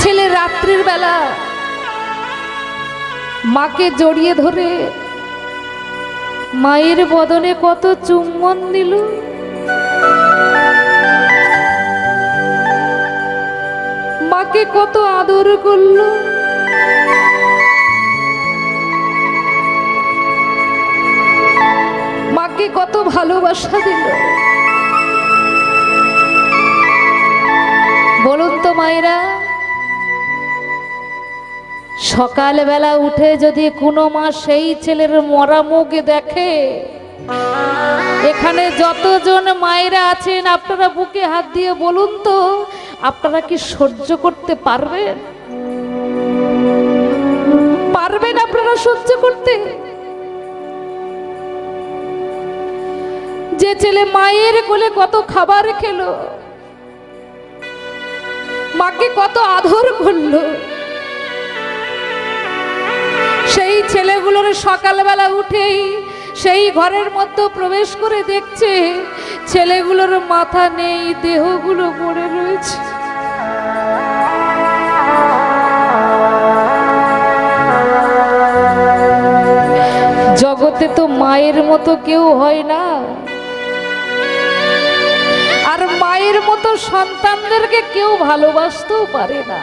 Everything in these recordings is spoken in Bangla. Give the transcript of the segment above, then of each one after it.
ছেলে রাত্রির বেলা মাকে জড়িয়ে ধরে মায়ের বদনে কত চুম্বন দিল, মাকে কত আদর করল, মাকে কত ভালোবাসা দিল। বলুন তো মায়েরা, সকালবেলা উঠে যদি কোনো মা সেই ছেলের মরা মুখ দেখে, এখানে যতজন মায়েরা আছেন আপনারা বুকে হাত দিয়ে বলুন তো, আপনারা কি সহ্য করতে পারবেন? পারবেন আপনারা সহ্য করতে? যে ছেলে মায়ের কোলে কত খাবার খেলো, মাকে কত আদর করলো, সেই ছেলেগুলোর সকালবেলা উঠেই সেই ঘরের মধ্যে প্রবেশ করে দেখছে ছেলেগুলোর মাথা নেই, দেহগুলো পড়ে রয়েছে। জগতে তো মায়ের মতো কেউ হয় না, আর মায়ের মতো সন্তানদেরকে কেউ ভালোবাসতেও পারে না।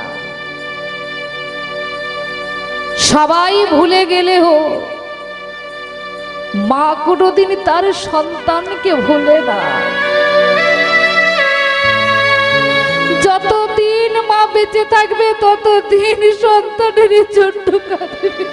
সবাই ভুলে গেলেও মা কোনোদিন তার সন্তানকে ভুলে না। যতদিন মা বেঁচে থাকবে ততদিন সন্তানের জন্য কাঁদবে।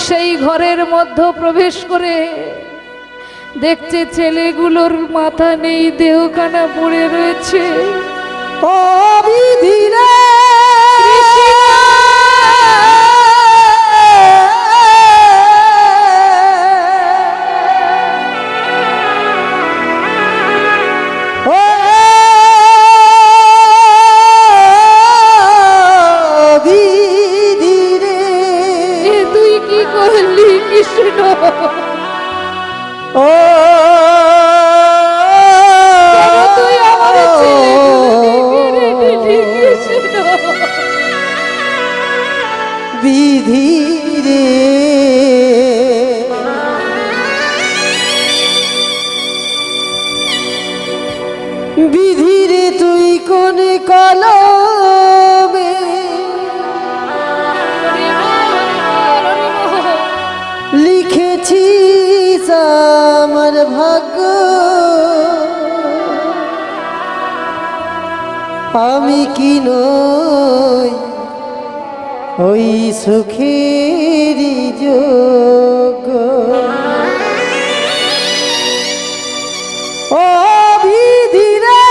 সেই ঘরের মধ্যে প্রবেশ করে দেখছে ছেলেগুলোর মাথা নেই, দেহখানা পড়ে রয়েছে। ও বিধিরা বিধিরে বিধিরে তুই কোন কলমে লিখেছিস আমার ভাগ্য, আমি কি নই ওই সুখেরই যোগ্য। ও বিধিরে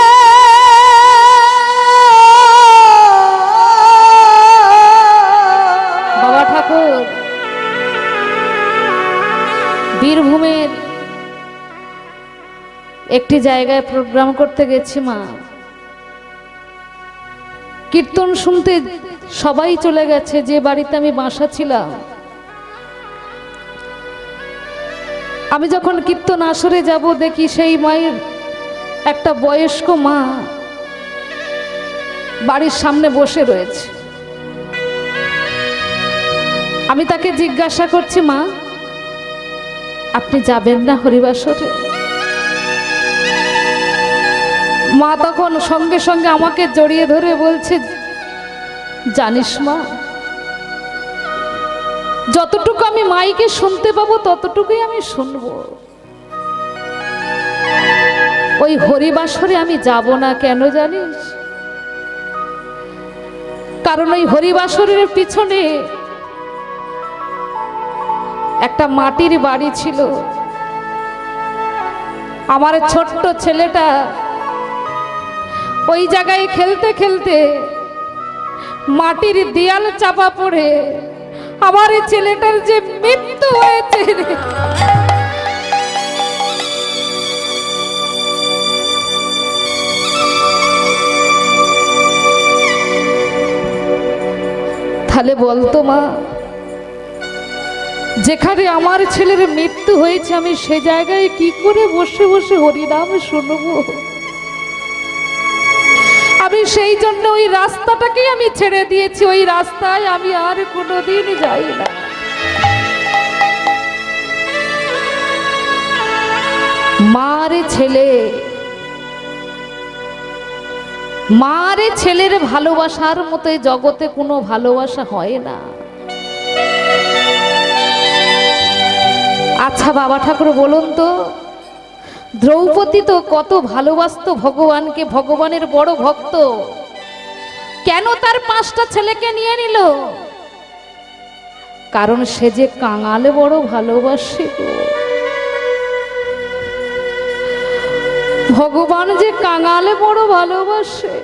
বাবা ঠাকুর বীরভূমের একটি জায়গায় প্রোগ্রাম করতে গেছি মা। কীর্তন শুনতে সবাই চলে গেছে, যে বাড়িতে আমি বাসা ছিলাম। আমি যখন কীর্তন আসরে যাব দেখি সেই মায়ের একটা বয়স্ক মা বাড়ির সামনে বসে রয়েছে। আমি তাকে জিজ্ঞাসা করছি, মা আপনি যাবেন না হরিবাসরে? মা তখন সঙ্গে সঙ্গে আমাকে জড়িয়ে ধরে বলছে, জানিস মা, যতটুকু আমি মাইকে শুনতে পাবো ততটুকুই আমি শুনবো, ওই হরিবাসরে আমি যাব না। কেন জানিস? কারণ ওই হরিবাসরের পিছনে একটা মাটির বাড়ি ছিল। আমার ছোট্ট ছেলেটা ওই জায়গায় খেলতে খেলতে মাটির দেয়াল চাপা পড়ে আমার এই ছেলেটার যে মৃত্যু হয়েছে। তাহলে বলতো মা, যেখানে আমার ছেলের মৃত্যু হয়েছে আমি সে জায়গায় কি করে বসে বসে হরিনাম শুনবো? আমি সেই জন্য ওই রাস্তাটাকেই আমি ছেড়ে দিয়েছি, ওই রাস্তায় আমি আর কোনোদিন যাই না। মারে ছেলে, মারে ছেলের ভালোবাসার মতো জগতে কোনো ভালোবাসা হয় না। আচ্ছা বাবা ঠাকুর বলুন তো, দ্রৌপদী তো কত ভালোবাসতো ভগবানকে, ভগবানের বড় ভক্ত, কেন তার 5টা ছেলেকে নিয়ে নিল? কারণ সে যে কাঙালে বড় ভালোবাসে গো। ভগবান যে কাঙালে বড় ভালোবাসে।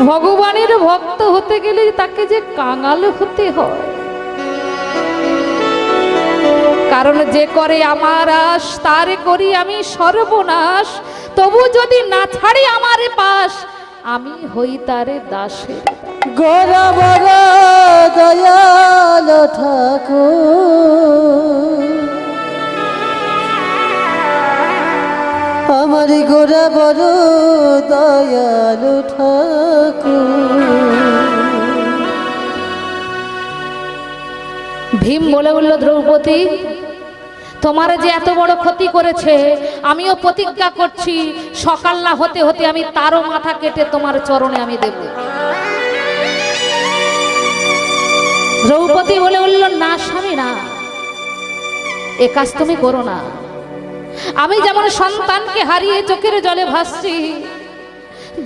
ভগবানের ভক্ত হতে গেলে তাকে যে কাঙাল হতে হয়। কারণ যে করে আমার আশ তারে করি আমি সর্বনাশ, তবু যদি না ছাড়ি আমার পাশ আমি হই তারে দাসের। গোরা বড় দয়াল ঠাকুর, আমার গোরা বড় দয়াল ঠাকুর। ভীম বলে বলল, দ্রৌপদী তোমার যে এত বড় ক্ষতি করেছে, আমিও প্রতিজ্ঞা করছি সকাল না হতে হতে আমি তারও মাথা কেটে তোমার চরণে আমি দেব। দ্রৌপদী বলে বলল, না স্বামী না, এ কাজ তুমি করো না। আমি যেমন সন্তানকে হারিয়ে চোখের জলে ভাসছি,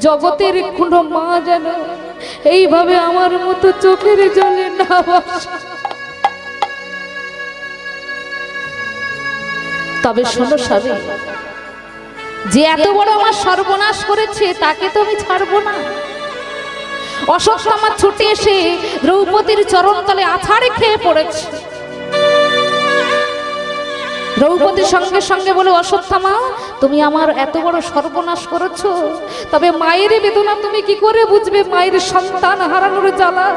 জগতের কোনো মা যেন এইভাবে আমার মতো চোখের জলে না ভাসে। তবে শোনো স্বামী, যে এত বড় আমার সর্বনাশ করেছে তাকে তো আমি ছাড়বো না। অশ্বত্থামা ছুটে এসে দ্রৌপদীর চরণতলে আছাড়ে খেয়ে পড়েছে। দ্রৌপদীর সঙ্গে সঙ্গে বলে, অশ্বত্থামা তুমি আমার এত বড় সর্বনাশ করেছো, তবে মায়ের বেদনা তুমি কি করে বুঝবে? মায়ের সন্তান হারানোর জ্বালা।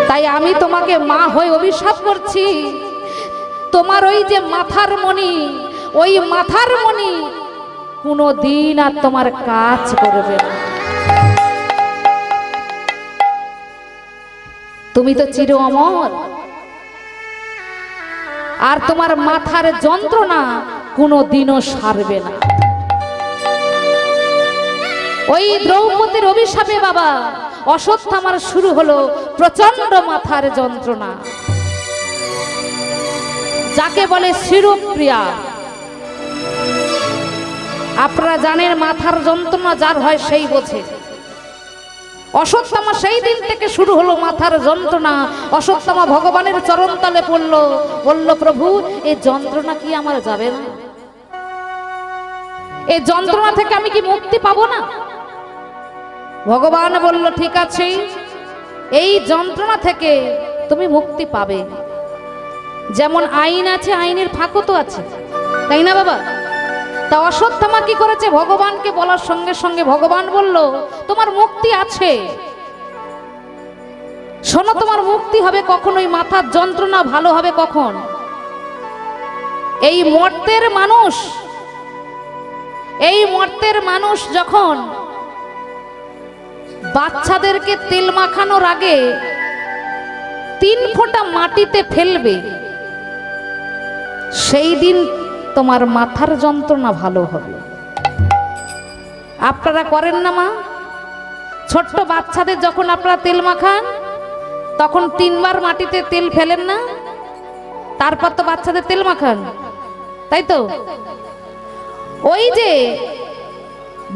তাই আমি তোমাকে মা হয়ে অভিশাপ করছি, তোমার ওই যে মাথার মণি, ওই মাথার মণি কোনো দিন আর তোমার কাজ করবে না। তুমি তো চির অমর, আর তোমার মাথার যন্ত্রণা কোনো দিনও সারবে না। ওই দ্রৌপদীর অভিশাপে বাবা অশ্বত্থামার শুরু হলো প্রচন্ড মাথার যন্ত্রণা, যাকে বলে শিরোপ্রিয়া। আপনারা জানেন মাথার যন্ত্রণা যার হয় সেই বোঝে। অশ্বত্থামা সেই দিন থেকে শুরু হলো মাথার যন্ত্রণা। অশ্বত্থামা ভগবানের চরণতলে পড়ল, বলল, প্রভু এই যন্ত্রণা কি আমার যাবে না? এই যন্ত্রণা থেকে আমি কি মুক্তি পাবো না? ভগবান বলল, ঠিক আছে, এই যন্ত্রণা থেকে তুমি মুক্তি পাবে। যেমন আইন আছে, আইনের ফাঁকও তো আছে, তাই না বাবা? তা অশ্বত্থামা কি করেছে? ভগবানকে বলার সঙ্গে সঙ্গে ভগবান বলল, তোমার মুক্তি আছে। শোনো, তোমার মুক্তি হবে কখন? ওই মাথার যন্ত্রণা ভালো হবে কখন? এই মর্তের মানুষ, এই মর্তের মানুষ যখন বাচ্চাদেরকে তেল মাখানোর আগে 3 ফোঁটা মাটিতে ফেলবে, সেই দিন তোমার মাথার যন্ত্রণা ভালো হবে। আপনারা করেন না মা? ছোট্ট বাচ্চাদের যখন আপনারা তেল মাখান তখন 3 বার মাটিতে তেল ফেলেন না? তারপর তো বাচ্চাদের তেল মাখান, তাই তো? ওই যে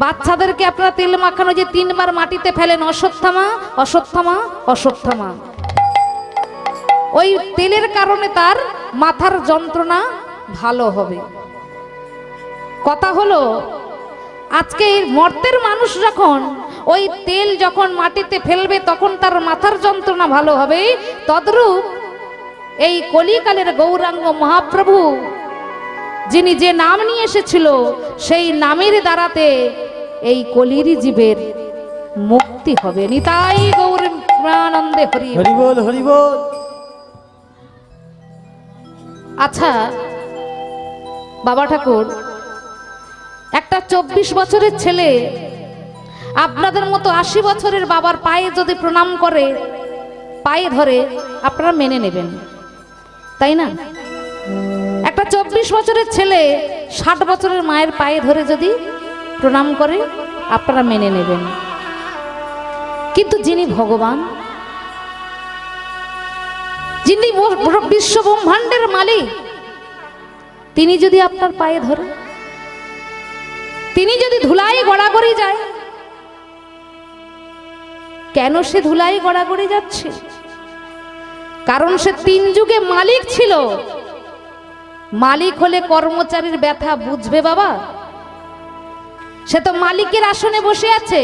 বাচ্চাদেরকে আপনারা তেল মাখানো যে 3 বার মাটিতে ফেলেন, অশ্বত্থামা অশ্বত্থামা অশ্বত্থামা, ওই তেলের কারণে তার মাথার যন্ত্রণা ভালো হবে। কথা হলো, আজকে মর্তের মানুষ যখন ওই তেল যখন মাটিতে ফেলবে তখন তার মাথার যন্ত্রণা ভালো হবে। তদ্রূপ এই কলিকালের গৌরাঙ্গ মহাপ্রভু যিনি যে নাম নিয়ে এসেছিল, সেই নামের দ্বারাতে এই কলির জীবের মুক্তি হবে। নিতাই গৌর প্রেমানন্দে হরি বল। হরি বল হরি বল। আচ্ছা বাবা ঠাকুর, একটা 24 বছরের ছেলে আপনাদের মতো 80 বছরের বাবার পায়ে যদি প্রণাম করে, পায়ে ধরে, আপনারা মেনে নেবেন, তাই না? একটা 24 বছরের ছেলে 60 বছরের মায়ের পায়ে ধরে যদি প্রণাম করে, আপনারা মেনে নেবেন। কিন্তু যিনি ভগবান, যিনি বিশ্ব ব্রহ্মাণ্ডের মালিক, তিনি যদি আপনার পায়ে ধরে, তিনি যদি ধুলাই গড়াগড়ি যায়, কেন সে ধুলাই গড়াগড়ি যাচ্ছে? কারণ সে 3 যুগে মালিক ছিল। মালিক হলে কর্মচারীর ব্যথা বুঝবে বাবা? সে তো মালিকের আসনে বসে আছে,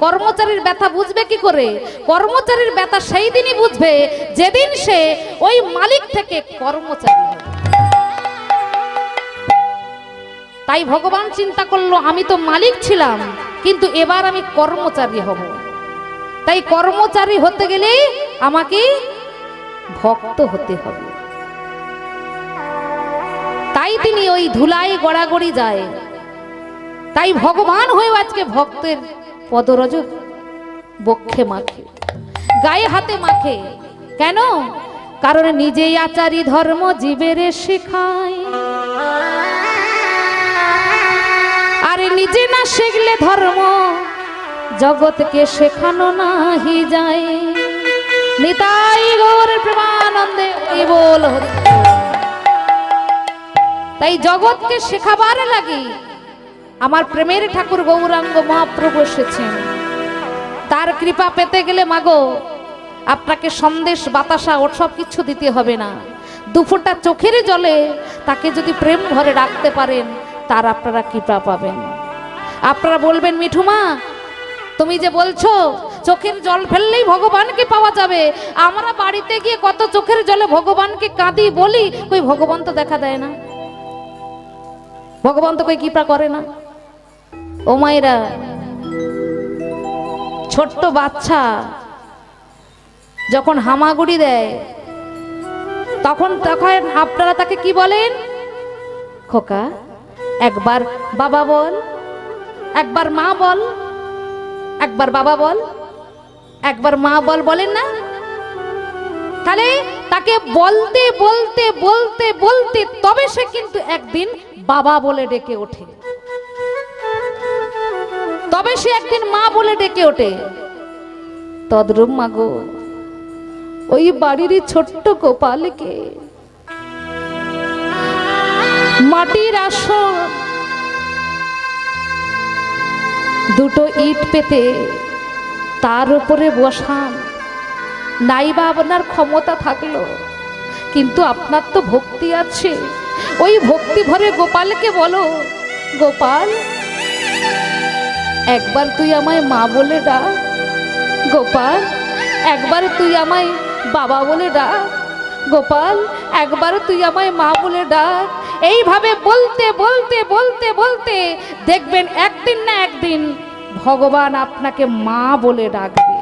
কর্মচারীর ব্যথা বুঝবে কি করে? কর্মচারীর ব্যথা সেই দিনই বুঝবে যেদিন সে ওই মালিক থেকে কর্মচারী হবে। তাই ভগবান চিন্তা করলো, আমি তো মালিক ছিলাম, কিন্তু এবার আমি কর্মচারী হব। তাই কর্মচারী হতে গেলে আমাকে ভক্ত হতে হবে। তাই তিনি ওই ধুলাই গড়াগড়ি যায়। তাই ভগবান হয়েও আজকে ভক্তের পদরজ বক্ষে মাখে, গায়ে হাতে মাখে। কেন? কারণ নিজেই আচারী ধর্ম জীবের শেখায়, আরে নিজে না শিখলে ধর্ম জগৎকে শেখানো নাহি যায়। নিতাই গৌর প্রেমানন্দে হরি বল হরি। তাই জগৎকে শেখাবার লাগি আমার প্রেমের ঠাকুর গৌরাঙ্গ মহাপ্রভু এসেছেন। তার কৃপা পেতে গেলে মাগো আপনাকে সন্দেশ বাতাসা ও সব কিছু দিতে হবে না। 2 ফোঁটা চোখের জলে তাকে যদি প্রেম ভরে রাখতে পারেন, তার আপনারা কৃপা পাবেন। আপনারা বলবেন, মিঠুমা তুমি যে বলছো চোখের জল ফেললেই ভগবানকে পাওয়া যাবে, আমরা বাড়িতে গিয়ে কত চোখের জলে ভগবানকে কাঁদি, বলি, কই ভগবান তো দেখা দেয় না, ভগবান তো কই কৃপা করে না। ও মায়েরা, ছোট্ট বাচ্চা যখন হামাগুড়ি দেয় তখন আপনারা তাকে কি বলেন? খোকা একবার বাবা বল, একবার মা বল, একবার বাবা বল, একবার মা বল, বলেন না? তাহলে তাকে বলতে বলতে বলতে বলতে তবে সে কিন্তু একদিন বাবা বলে ডেকে ওঠে, তবে সে একদিন মা বলে ডেকে ওঠে। তদ্রূপ মাগো ওই বাড়ির ছোট্ট গোপালকে মাটির আসন 2 ইট পেতে তার উপরে বসান, নাইবা আপনার ক্ষমতা থাকলো, কিন্তু আপনার তো ভক্তি আছে, ওই ভক্তি ভরে গোপালকে বলো, গোপাল একবার তুই আমায় মা বলে ডাক, গোপাল একবার তুই আমায় বাবা বলে ডাক, গোপাল একবার তুই আমায় মা বলে ডাক। এইভাবে বলতে বলতে বলতে বলতে দেখবেন একদিন না একদিন ভগবান আপনাকে মা বলে ডাকবে।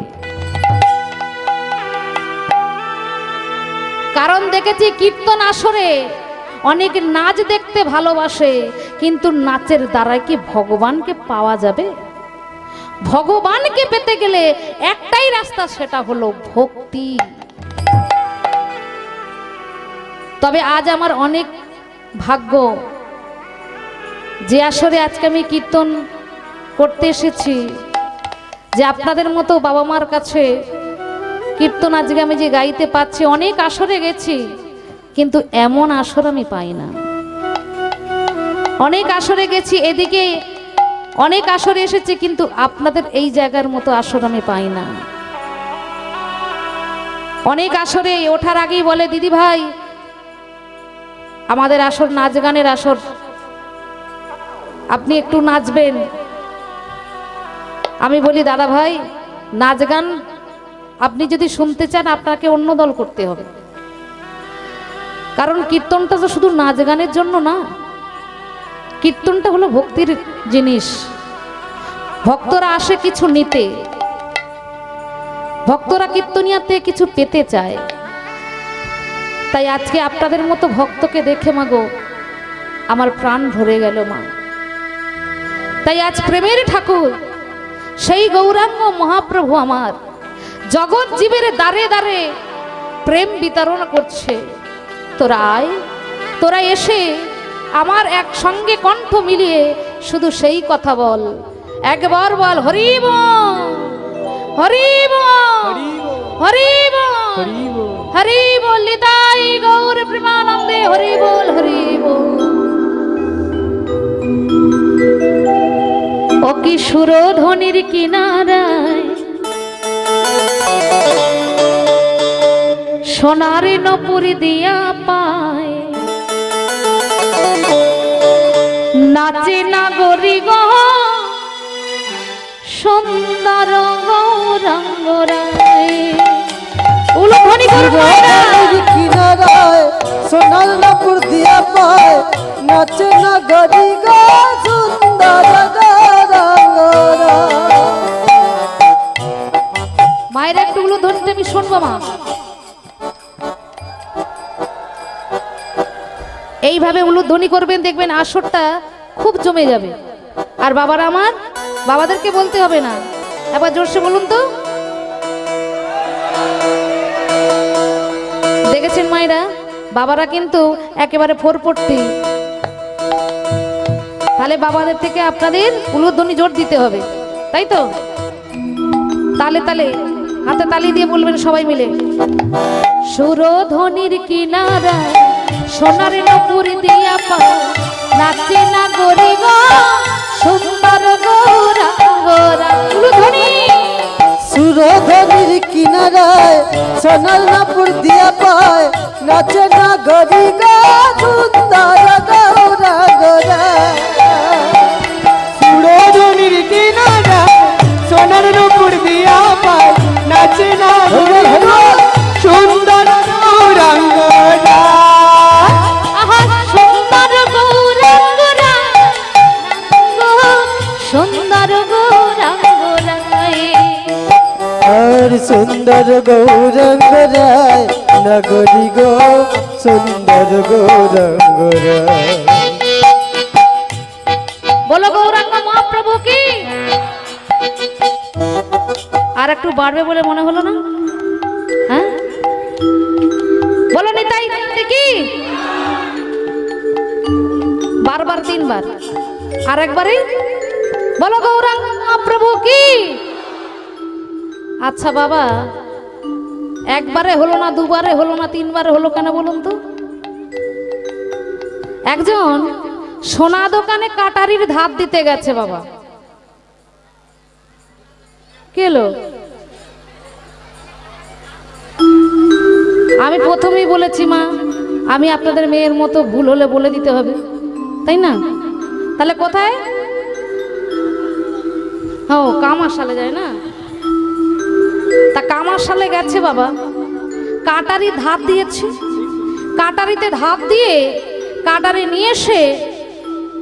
কারণ দেখেছি কীর্তন আসরে অনেক নাচ দেখতে ভালোবাসে, কিন্তু নাচের দ্বারা কি ভগবানকে পাওয়া যাবে? ভগবানকে পেতে গেলে একটাই রাস্তা, সেটা হলো ভক্তি। তবে আজ আমার অনেক ভাগ্য যে আসরে আজকে আমি কীর্তন করতে এসেছি, যে আপনাদের মতো বাবা মার কাছে কীর্তন আজকে আমি যে গাইতে পাচ্ছি। অনেক আসরে গেছি কিন্তু এমন আসর আমি পাই না। অনেক আসরে গেছি, এদিকে অনেক আসরে এসেছি, কিন্তু আপনাদের এই জায়গার মতো আসর আমি পাই না। অনেক আসরে ওঠার আগেই বলে, দিদি ভাই আমাদের আসর নাচ গানের আসর, আপনি একটু নাচবেন। আমি বলি, দাদা ভাই নাচ গান আপনি যদি শুনতে চান আপনাকে অন্য দল করতে হবে, কারণ কীর্তনটা তো শুধু নাচ গানের জন্য না, কীর্তনটা হলো ভক্তির জিনিস। ভক্তরা আসে কিছু নিতে, ভক্তরা কীর্তনিয়াতে কিছু পেতে চায়, তাই আজকে আপনাদের মতো ভক্তকে দেখে মাগো আমার প্রাণ ভরে গেল মা। তাই আজ প্রেমের ঠাকুর সেই গৌরাঙ্গ মহাপ্রভু আমার জগৎ জীবের দ্বারে দ্বারে প্রেম বিতরণ করছে। তোরা আয়, তোরা এসে আমার একসঙ্গে কণ্ঠ মিলিয়ে শুধু সেই কথা বল, একবার বল হরি বল, হরি বল, হরি বল, হরি বল, নিতাই গৌর প্রেমানন্দে হরি বল, হরি বল। ও কি সুরধ্বনির কিনারায় সোনার নপুর দিয়া পায়, নাচে নাগরি গো সুন্দর গৌরাঙ্গ রায়। উলুধ্বনি করবো কিনারায় সোনার নপুর দিয়া পায়, নাচে নাগরি গো সুন্দর গৌরাঙ্গ রায়। মায়ের একটু উলুধ্বনিটা আমি শুনবো মা। এইভাবে উলুধ্বনি করবেন, দেখবেন আসরটা খুব জমে যাবে। আর বাবারা আমার, বাবাদেরকে বলতে হবে না, একবার জোরসে বলুন তো। দেখেছেন মায়েরা, বাবারা কিন্তু একেবারে ফোরপট্টি, তাহলে বাবাদের থেকে আপনাদের উলুধ্বনি জোর দিতে হবে, তাই তো? তালে তালে হাতে তালি দিয়ে বলবেন সবাই মিলে, সুরধ্বনির কিনারা সোনার নপুর দিয়া পায়, নাচে না গরি গো সুন্দর গৌরাঙ্গ রায়। উলুধ্বনি। সুরধ্বনির কিনারায় সোনার নপুর দিয়া পায়, নাচে নাগরি গো সুন্দর গৌরাঙ্গ রায়। সুরধ্বনির কিনারায় সোনার নপুর দিয়া পায়, নাচে নাগরি গো সুন্দর গৌরাঙ্গ রায়। আহা সুন্দর গৌরাঙ্গ রায়, সুন্দর গৌরাঙ্গ রায়। আর সুন্দর গৌরাঙ্গ রায়, নগরি গো সুন্দর গৌরাঙ্গ রায়। বলো গৌরাঙ্গ মহাপ্রভু কি। আর একটু বাড়বে বলে মনে হলো না? হ্যাঁ বলো নিতাই কি, বারবার তিনবার, আর একবারে বলো গৌরাঙ্গ মহাপ্রভু কি। আচ্ছা বাবা, একবারে হলো না, দুবারে হলো না, তিনবারে হলো কেন বলুন তো? একজন সোনা দোকানে কাটারির ধার দিতে গেছে বাবা। কেলো? আমি প্রথমেই বলেছি মা, আমি আপনাদের মেয়ের মতো ভুল হলে বলে দিতে হবে, তাই না? তাহলে কোথায়? হ্যাঁ কামারশালে যায় না? তা কামারশালে গেছে বাবা, কাটারি ধার দিয়েছে, কাটারিতে ধার দিয়ে কাটারি নিয়ে এসে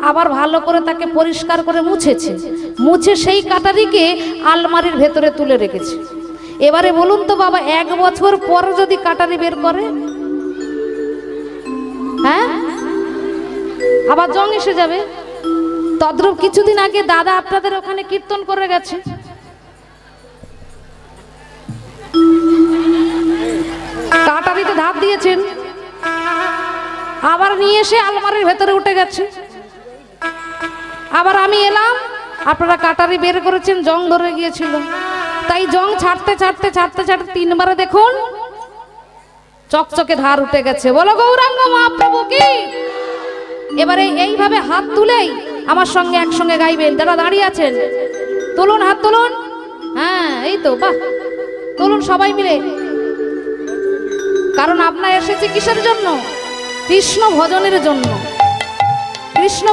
আবার ভালো করে তাকে পরিষ্কার করে মুছেছে, মুছে সেই কাটারিকে আলমারির ভেতরে তুলে রেখেছে। এবারে বলুন তো বাবা, 1 বছর পর যদি কাটারি বের করে, হ্যাঁ আবার জং এসে যাবে। তদ্রূপ কিছুদিন আগে দাদা আপনাদের ওখানে কীর্তন করে গেছে, কাটারিতে ধার দিয়েছেন, আবার নিয়ে এসে আলমারির ভেতরে উঠে গেছে। আবার আমি এলাম, আপনারা কাটারি বের করেছেন, জং ধরে গিয়েছিল, তাই জং ছাড়তে ছাড়তে ছাড়তে ছাড়তে 3 বারে দেখুন চকচকে ধার উঠে গেছে। বলো গৌরাঙ্গ মহাপ্রভু কি। এবারে এইভাবে হাত তুলেই আমার সঙ্গে একসঙ্গে গাইবেন। যারা দাঁড়িয়ে আছেন তুলুন, হাত তুলুন। হ্যাঁ এই তো, বাহ, তুলুন সবাই মিলে। কারণ আপনারা এসেছে কিসের জন্য? কৃষ্ণ ভজনের জন্য। কৃষ্ণ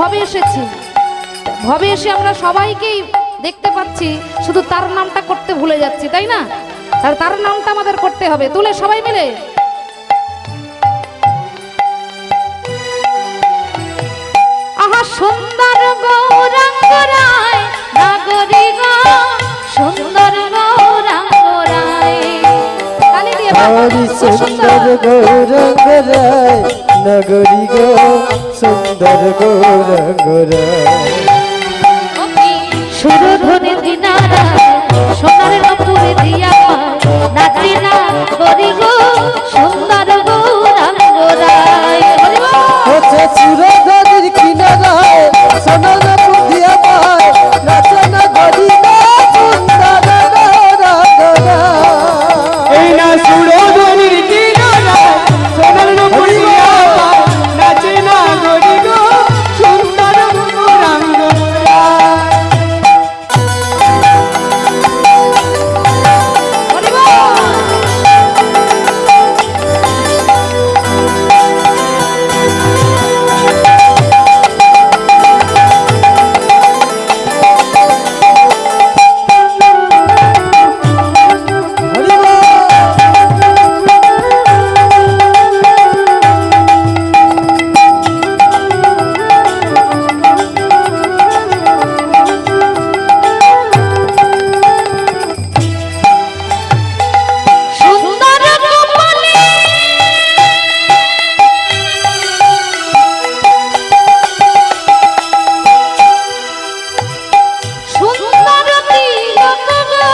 ভবে এসেছি, ভবে এসে আমরা সবাইকেই দেখতে পাচ্ছি, শুধু তার নামটা করতে ভুলে যাচ্ছি, তাই না? আর তার নামটা আমাদের করতে হবে। তুলে সবাই মিলে আহা সুন্দর গৌরাঙ্গ রায়, নাগরি গো সুন্দর গৌরাঙ্গ হরি সুন্দর গৌরাঙ্গ রায় নগরী গো সুন্দর গৌরাঙ্গ রায় সুরধনে দিনারা সোনার নপুরে দিয়া নাচি না করি গো সুন্দর গৌরাঙ্গ রায়। হরি বল। হচ্ছে সুরধনির কিনারায় সোনার বুদ্ধিয়া পায় নাচনা গরি গো সুন্দর গৌরাঙ্গ রায় এই না সুরধনির কিনারায় সোনার নূপুর দিয়া পায় নাচে না গরি গো সুন্দর গৌরাঙ্গ রায়। হরি বল। হরি বল। সুন্দর কপালে সুন্দর তিলক গো।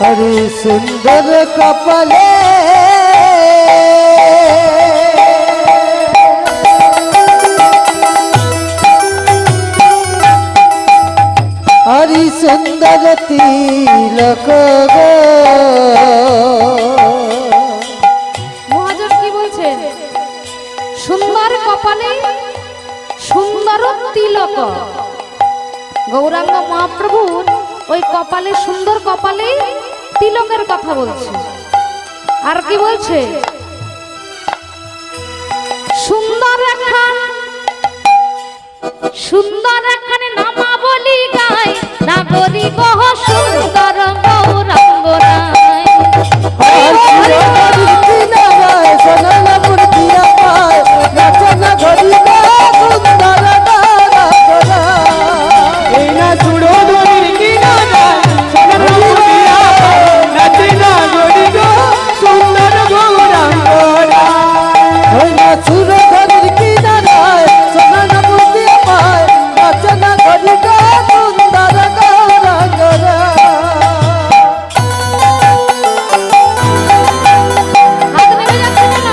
হরি সুন্দর কপালে হরি সুন্দর তিলক গো মহাজন কি বলছেন? সুন্দর কপালে সুন্দর তিলক। গৌরাঙ্গ মহাপ্রভুর ওই কপালে সুন্দর কপালে তিলকের কথা বলছে। আর কি বলছে? সুন্দর একখান নামাবলী গায় নাগরী গহ সুন্দর গৌরাঙ্গ রায়। হরি কিনারায় সোনার বুদ্ধিয়া পায় নাচনা গরি গো সুন্দর গৌরাঙ্গ রায় এই না সুরধনির কিনারায় সোনার নূপুর দিয়া পায় নাচে না গরি গো সুন্দর গৌরাঙ্গ রায়। ওই না সুরধনির কিনারায় সোনার বুদ্ধিয়া পায় নাচনা গরি গো সুন্দর গৌরাঙ্গ রায় হাত নেমে যাচ্ছে কেন?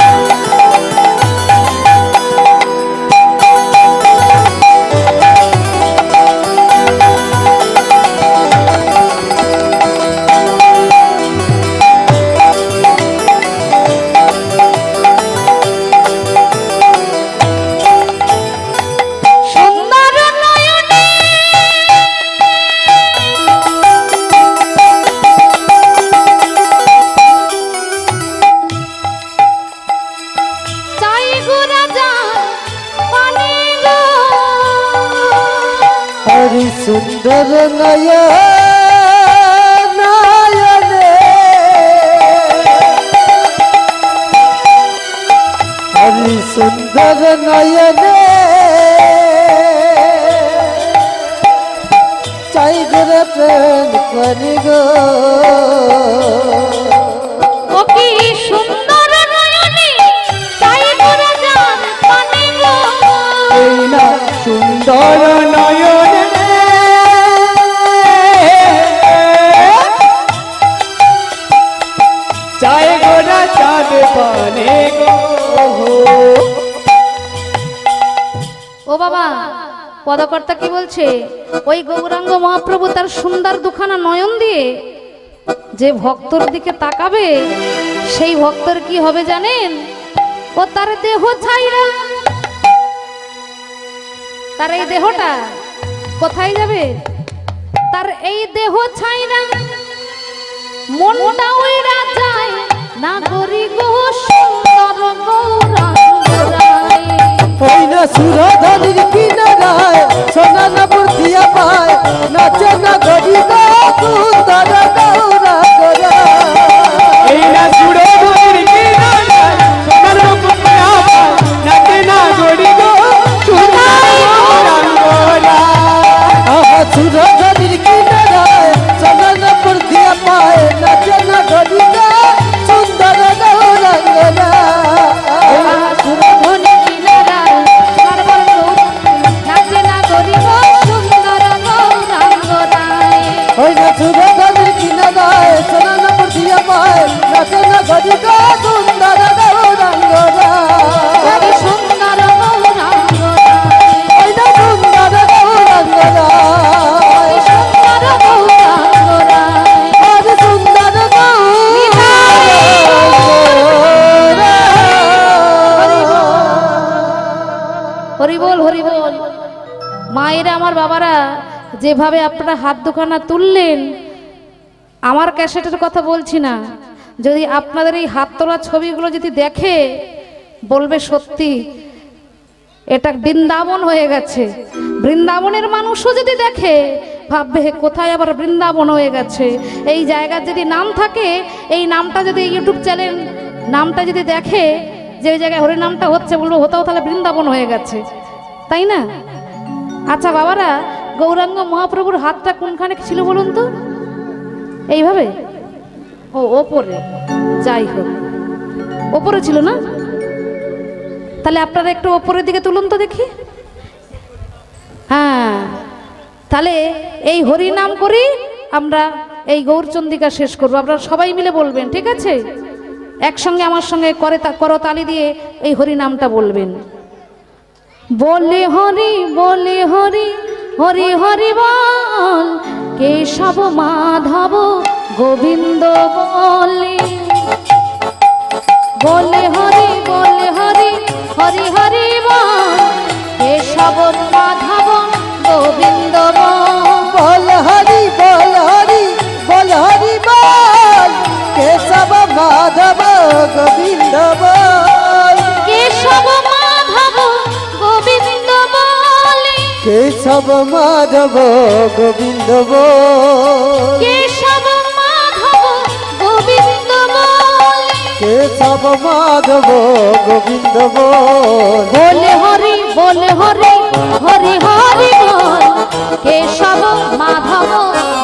সুন্দর নয়নে চাই গো রাজা পানি গো। হরি সুন্দর নয়নে হরি সুন্দর নয়নে চাই গোরে প্রেম করি গো ও কি সুন্দর নয়নে চাই গো রাজা পানি গো। এই না সুন্দর নয়নে চায় গোরা চাঁদ পানে গো। ও বাবা, পদকর্তা কি বলছে? ওই গৌরাঙ্গ মহাপ্রভু তার সুন্দর দুখানা নয়ন দিয়ে যে ভক্তর দিকে তাকাবে সেই ভক্তর কি হবে জানেন? ও তার দেহ ছাইরা, তার এই দেহটা কোথায় যাবে? তার এই দেহ ছাইরা মনটা উইরা যায় নাগরী গো সুন্দর গৌরাঙ্গ রায়। ওই না সুরধনির কিনারায় সোনার বুদ্ধিয়া পায় নাচনা গরি গো সুন্দর গৌরাঙ্গ রায় এই না সুরধনির কিনারায় সোনার নূপুর দিয়া পায় নাচে না গরি গো সুন্দর গৌরাঙ্গ রায়। সুরধনির কিনারায় সোনার বুদ্ধিয়া পায় নাচ সুরধনির কিনারায় সোনা নপুর দিয়া পায় নাচে না গরি গো সুন্দর গৌরাঙ্গ হরি সুন্দর গৌরাঙ্গ ওই না সুন্দর গৌরাঙ্গ হরি সুন্দর গৌরাঙ্গ হরি সুন্দর হরি বল হরি বল। মায়েরা আমার বাবারা যেভাবে আপনারা হাত দুখানা তুললেন, আমার ক্যাসেটের কথা বলছি না, যদি আপনাদের এই হাত তোলা ছবিগুলো যদি দেখে বলবে সত্যি এটা বৃন্দাবন হয়ে গেছে। বৃন্দাবনের মানুষও যদি দেখে ভাববে কোথায় আবার বৃন্দাবন হয়ে গেছে। এই জায়গার যদি নাম থাকে, এই নামটা যদি ইউটিউব চ্যানেল নামটা যদি দেখে যে ওই জায়গায় হরি নামটা হচ্ছে, বলবো হতাও তাহলে বৃন্দাবন হয়ে গেছে, তাই না? আচ্ছা বাবারা, গৌরাঙ্গ মহাপ্রভুর হাতটা কোনখানে ছিল বলুন তো? এইভাবে? ও ওপরে, যাই হোক ওপরে ছিল না? তাহলে আপনারা একটু ওপরের দিকে তুলুন তো দেখি। হ্যাঁ, তাহলে এই হরি নাম করি আমরা এই গৌরচন্দিকা শেষ করবো। আপনারা সবাই মিলে বলবেন, ঠিক আছে? একসঙ্গে আমার সঙ্গে করতালি দিয়ে এই হরি নামটা বলবেন। বলে হরি বলে হরি হরি হরি বল, কেশব মাধব গোবিন্দ বলে। বলে হরি হরি হরি বল, কেশব মাধব গোবিন্দ বল হরি বল হরি বল হরি বল কেশব মাধব গোবিন্দ বল কেশব মাধব গোবিন্দ বলে। কেশব মাধব গোবিন্দ বল কেশব মাধব গোবিন্দ বলে। কেশব মাধব গোবিন্দ বল বলে হরি হরি হরি বল, কেশব মাধব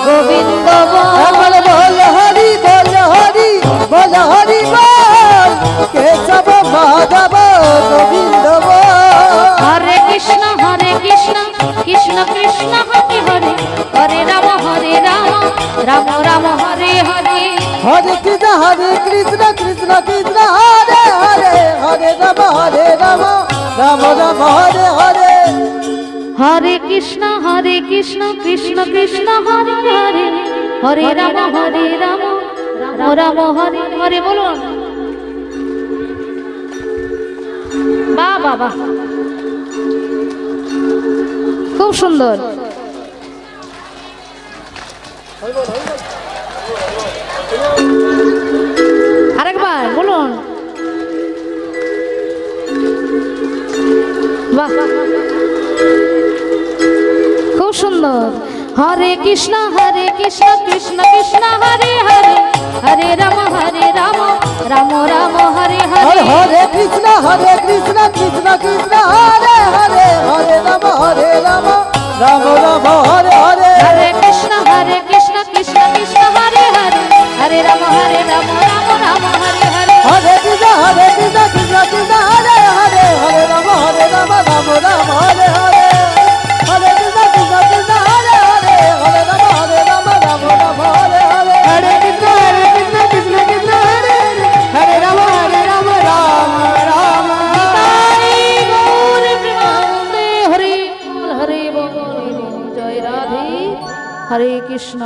গোবিন্দ বল বল। বল হরি বল হরি বল হরি বল কেশব মাধব গোবিন্দ বল হরে কৃষ্ণ কৃষ্ণ কৃষ্ণ হরে হরে, হরে রাম রাম রাম হরে হরে। হরে কৃষ্ণ কৃষ্ণ কৃষ্ণ হরে হরে, হরে রাম রাম রাম হরে হরে। হরে কৃষ্ণ কৃষ্ণ কৃষ্ণ হরে হরে, হরে রাম রাম রাম হরে হরে। বলুন বাহ বাহ বাহ, খুব সুন্দর। আরেকবার বলুন, বাহ খুব সুন্দর। হরে কৃষ্ণ কৃষ্ণ কৃষ্ণ হরে হরে, হরে রাম রাম রাম হরে হরে হরে। হরে কৃষ্ণ কৃষ্ণ কৃষ্ণ হরে হরে, হরে রাম রাম রাম হরে হরে। হরে কৃষ্ণ কৃষ্ণ কৃষ্ণ হরে হরে, হরে রাম রাম রাম হরে হরে। হরে কৃষ্ণ কৃষ্ণ কৃষ্ণ হরে হরে, হরে রাম রাম রাম হরে হরে। হরে কৃষ্ণ কৃষ্ণ কৃষ্ণ হরে হরে, হরে রাম রাম রাম হরে হরে। হরে কৃষ্ণ কৃষ্ণ কৃষ্ণ হরে হরে, হরে রাম রাম রাম। তাই গৌর প্রেমানন্দে হরি বল হরি বল, জয় রাধে, হরে কৃষ্ণ।